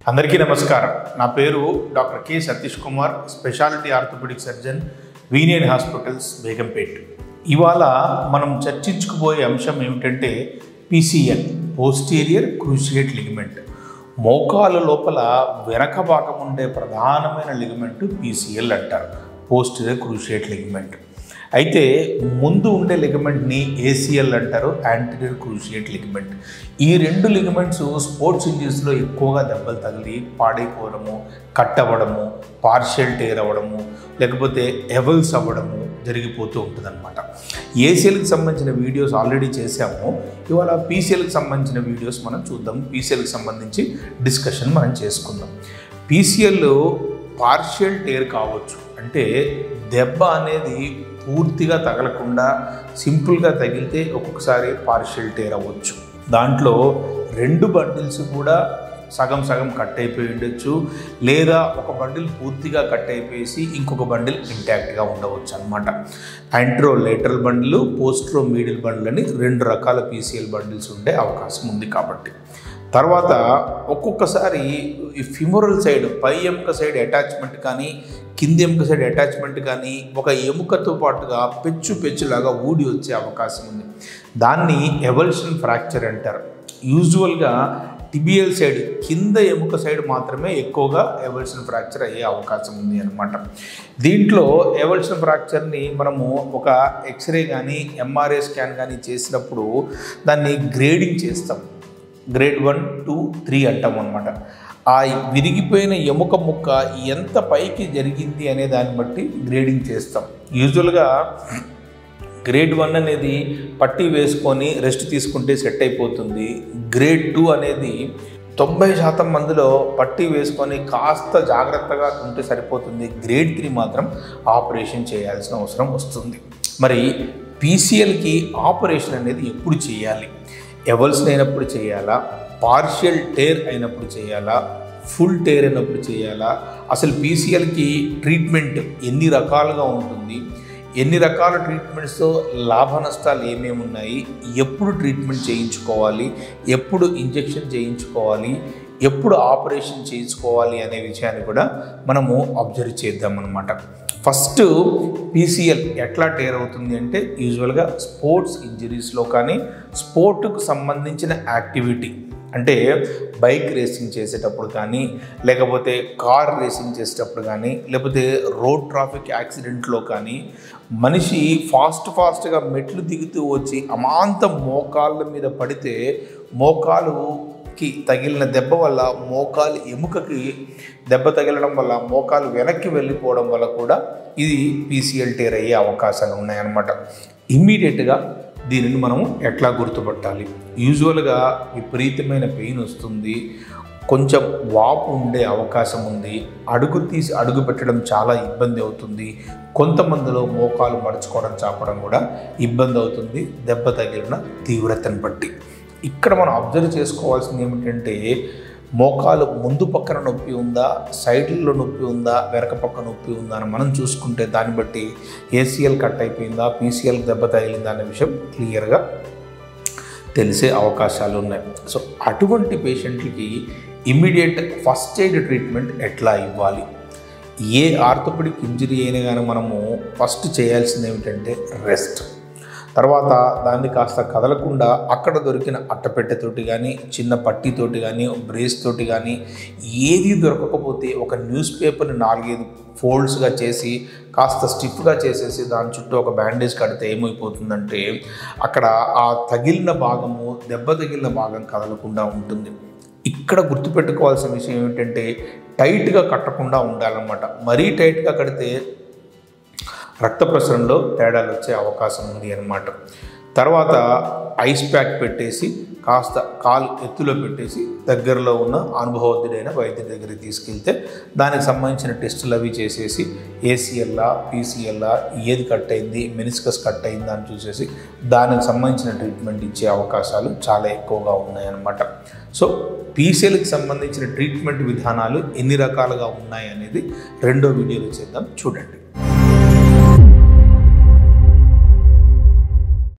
అందరికీ నమస్కారం. నా పేరు doctor K Satish Kumar, speciality orthopaedic surgeon, వీనియన్ హాస్పిటల్స్, బేగంపేట్. ఇవాళ మనం చర్చించుకుపోయే అంశం ఏమిటంటే పీసీఎల్, పోస్టీరియర్ క్రూషియేట్ లిగమెంట్. మోకాల లోపల వెనక భాగం ఉండే ప్రధానమైన లిగమెంట్ పీసీఎల్ అంటారు, పోస్టీరియర్ క్రూషియేట్ లిగమెంట్. అయితే ముందు ఉండే లిగమెంట్ని ఏసీఎల్ అంటారు, యాంటీరియర్ క్రూషియేట్ లిగమెంట్. ఈ రెండు లిగమెంట్స్ స్పోర్ట్స్ ఇంజరీస్లో ఎక్కువగా దెబ్బలు తగిలి పాడైపోవడము, కట్ అవ్వడము, పార్షియల్ టేర్ అవ్వడము, లేకపోతే ఎవల్స్ అవ్వడము జరిగిపోతూ ఉంటుందన్నమాట. ఏసీఎల్కి సంబంధించిన వీడియోస్ ఆల్రెడీ చేసాము. ఇవాళ పీసీఎల్కి సంబంధించిన వీడియోస్ మనం చూద్దాం. పీసీఎల్కి సంబంధించి డిస్కషన్ మనం చేసుకుందాం. పీసీఎల్ పార్షియల్ టేర్ కావచ్చు, అంటే దెబ్బ అనేది పూర్తిగా తగలకుండా సింపుల్గా తగిలితే ఒక్కొక్కసారి పార్షియల్ టేర్ అవ్వచ్చు. దాంట్లో రెండు బండిల్స్ కూడా సగం సగం కట్ అయిపోయి ఉండొచ్చు, లేదా ఒక బండిల్ పూర్తిగా కట్ అయిపోయేసి ఇంకొక బండిల్ ఇంటాక్ట్గా ఉండవచ్చు అనమాట. యాంట్రో లేటరల్ బండిల్, పోస్ట్రో మీడియల్ బండిల్ అని రెండు రకాల పీసీఎల్ బండిల్స్ ఉండే అవకాశం ఉంది. కాబట్టి తర్వాత ఒక్కొక్కసారి ఈ ఫిమోరల్ సైడ్, పై ఎముక సైడ్ అటాచ్మెంట్ కానీ కింది ఎముక సైడ్ అటాచ్మెంట్ కానీ ఒక ఎముకతో పాటుగా పెచ్చులాగా ఊడి వచ్చే అవకాశం ఉంది. దాన్ని ఎవల్షన్ ఫ్రాక్చర్ అంటారు. యూజువల్గా టిబియల్ సైడ్, కింద ఎముక సైడ్ మాత్రమే ఎక్కువగా ఎవల్షన్ ఫ్రాక్చర్ అయ్యే అవకాశం ఉంది అనమాట. దీంట్లో ఎవల్షన్ ఫ్రాక్చర్ని మనము ఒక ఎక్స్రే కానీ ఎంఆర్ఐ స్కాన్ కానీ చేసినప్పుడు దాన్ని గ్రేడింగ్ చేస్తాం. గ్రేడ్ 1, 2, 3 అంటాం అనమాట. ఆ విరిగిపోయిన ఎముక ముక్క ఎంత పైకి జరిగింది అనే దాన్ని బట్టి గ్రేడింగ్ చేస్తాం. యూజువల్గా గ్రేడ్ 1 అనేది పట్టీ వేసుకొని రెస్ట్ తీసుకుంటే సెట్ అయిపోతుంది. గ్రేడ్ 2 అనేది 90% మందిలో పట్టీ వేసుకొని కాస్త జాగ్రత్తగా ఉంటే సరిపోతుంది. గ్రేడ్ 3 మాత్రం ఆపరేషన్ చేయాల్సిన అవసరం వస్తుంది. మరి పీసీఎల్కి ఆపరేషన్ అనేది ఎప్పుడు చేయాలి? ఎవల్స్ అయినప్పుడు చేయాలా, పార్షియల్ టేర్ అయినప్పుడు చేయాలా, ఫుల్ టేర్ అయినప్పుడు చేయాలా, అసలు పీసీఎల్కి ట్రీట్మెంట్ ఎన్ని రకాలుగా ఉంటుంది, ఎన్ని రకాల ట్రీట్మెంట్స్తో లాభ నష్టాలు ఏమేమి ఉన్నాయి, ఎప్పుడు ట్రీట్మెంట్ చేయించుకోవాలి, ఎప్పుడు ఇంజెక్షన్ చేయించుకోవాలి, ఎప్పుడు ఆపరేషన్ చేయించుకోవాలి అనే విషయాన్ని కూడా మనము అబ్జర్వ్ చేద్దామన్నమాట. ఫస్ట్ పీసీఎల్ ఎట్లా టేర్ అవుతుంది అంటే యూజువల్గా స్పోర్ట్స్ ఇంజరీస్లో కానీ, స్పోర్ట్కు సంబంధించిన యాక్టివిటీ అంటే బైక్ రేసింగ్ చేసేటప్పుడు కానీ, లేకపోతే కార్ రేసింగ్ చేసేటప్పుడు కానీ, లేకపోతే రోడ్ ట్రాఫిక్ యాక్సిడెంట్లో కానీ, మనిషి ఫాస్ట్గా మెట్లు దిగుతూ వచ్చి అమాంతం మోకాళ్ళ మీద పడితే మోకాలుకి తగిలిన దెబ్బ వల్ల మోకాలు ఎముకకి దెబ్బ తగిలడం వల్ల మోకాలు వెనక్కి వెళ్ళిపోవడం వల్ల కూడా ఇది పీసీఎల్ టేర్ అయ్యే అవకాశాలు ఉన్నాయన్నమాట. ఇమ్మీడియట్గా దీనిని మనము ఎట్లా గుర్తుపట్టాలి? యూజువల్గా విపరీతమైన పెయిన్ వస్తుంది, కొంచెం వాపు ఉండే అవకాశం ఉంది, అడుగు పెట్టడం చాలా ఇబ్బంది అవుతుంది, కొంతమందిలో మోకాలు మడుచుకోవడం, చాపడం కూడా ఇబ్బంది అవుతుంది దెబ్బ తగిలిన తీవ్రతను బట్టి. ఇక్కడ మనం అబ్జర్వ్ చేసుకోవాల్సింది ఏమిటంటే మోకాలు ముందు పక్కన నొప్పి ఉందా, సైడ్లలో నొప్పి ఉందా, వెనక పక్క నొప్పి ఉందా అని మనం చూసుకుంటే దాన్ని బట్టి ఏసీఎల్ కట్ అయిపోయిందా, పీసీఎల్ దెబ్బ తగిలిందా అనే విషయం క్లియర్గా తెలిసే అవకాశాలు ఉన్నాయి. సో అటువంటి పేషెంట్లకి ఇమ్మీడియట్ ఫస్ట్ ఎయిడ్ ట్రీట్మెంట్ ఎట్లా ఇవ్వాలి? ఏ ఆర్థోపెడిక్ ఇంజరీ అయినా కానీ మనము ఫస్ట్ చేయాల్సింది ఏమిటంటే రెస్ట్. తర్వాత దాన్ని కాస్త కదలకుండా అక్కడ దొరికిన అట్టపెట్టెతోటి కానీ, చిన్న పట్టీతోటి కానీ, బ్రేస్ తోటి కానీ, ఏది దొరకకపోతే ఒక న్యూస్ పేపర్ని 4-5 ఫోల్డ్స్గా చేసి కాస్త స్టిఫ్గా చేసేసి దాని చుట్టూ ఒక బ్యాండేజ్ కడితే ఏమైపోతుందంటే అక్కడ ఆ తగిలిన భాగము, దెబ్బ తగిలిన భాగం కదలకుండా ఉంటుంది. ఇక్కడ గుర్తుపెట్టుకోవాల్సిన విషయం ఏమిటంటే టైట్గా కట్టకుండా ఉండాలన్నమాట. మరీ టైట్గా కడితే రక్త ప్రసరణలో తేడాలు వచ్చే అవకాశం ఉంది అన్నమాట. తర్వాత ఐస్ ప్యాక్ పెట్టేసి కాస్త కాలు ఎత్తులో పెట్టేసి దగ్గరలో ఉన్న అనుభవజ్ఞుడైన వైద్యుడి దగ్గరికి తీసుకెళ్తే దానికి సంబంధించిన టెస్టులు అవి చేసేసి ఏసీఎల్లా, పీసీఎల్లా, ఏది కట్ అయింది, మెనిస్కస్ కట్ అయిందా అని చూసేసి దానికి సంబంధించిన ట్రీట్మెంట్ ఇచ్చే అవకాశాలు చాలా ఎక్కువగా ఉన్నాయన్నమాట. సో పీసీఎల్కి సంబంధించిన ట్రీట్మెంట్ విధానాలు ఎన్ని రకాలుగా ఉన్నాయి అనేది రెండో వీడియోలో చేద్దాం, చూడండి.